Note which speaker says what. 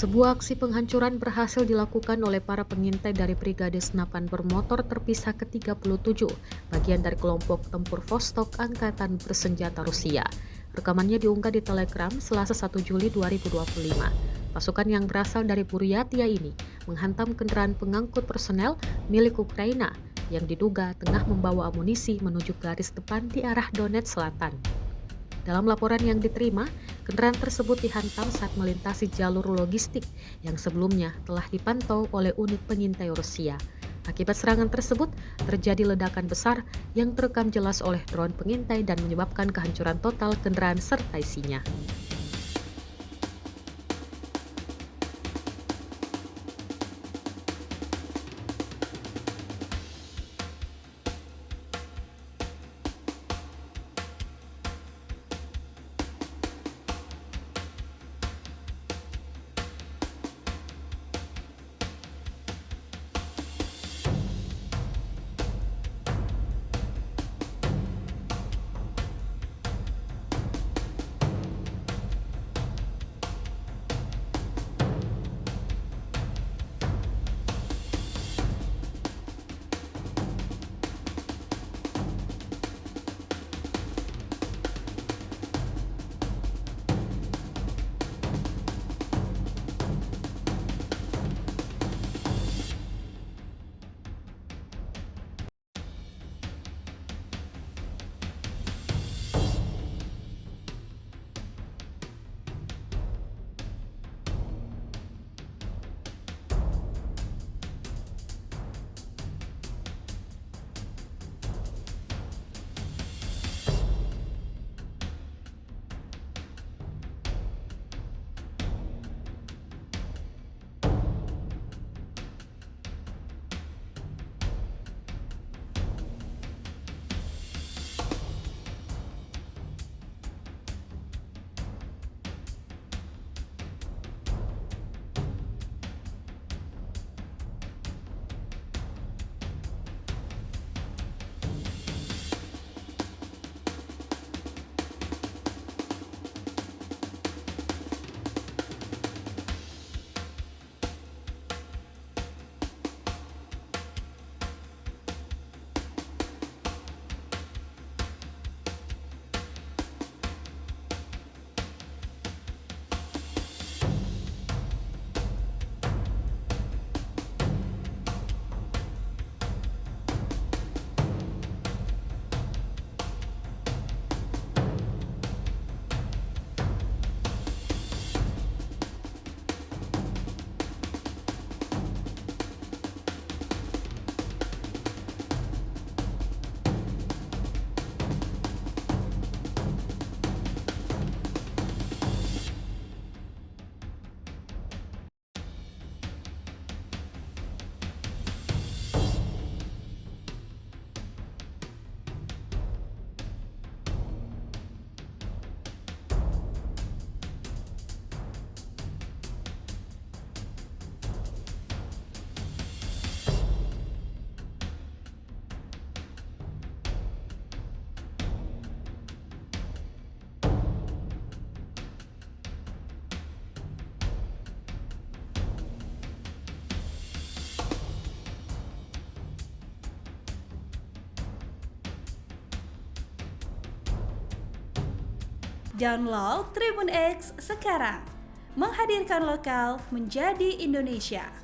Speaker 1: Sebuah aksi penghancuran berhasil dilakukan oleh para pengintai dari Brigade Senapan Bermotor Terpisah ke-37, bagian dari kelompok tempur Vostok Angkatan Bersenjata Rusia. Rekamannya diunggah di Telegram Selasa 1 Juli 2025. Pasukan yang berasal dari Buryatia ini menghantam kendaraan pengangkut personel milik Ukraina yang diduga tengah membawa amunisi menuju garis depan di arah Donetsk Selatan. Dalam laporan yang diterima, kendaraan tersebut dihantam saat melintasi jalur logistik yang sebelumnya telah dipantau oleh unit pengintai Rusia. Akibat serangan tersebut, terjadi ledakan besar yang terekam jelas oleh drone pengintai dan menyebabkan kehancuran total kendaraan serta isinya.
Speaker 2: Download Tribun X sekarang, menghadirkan lokal menjadi Indonesia.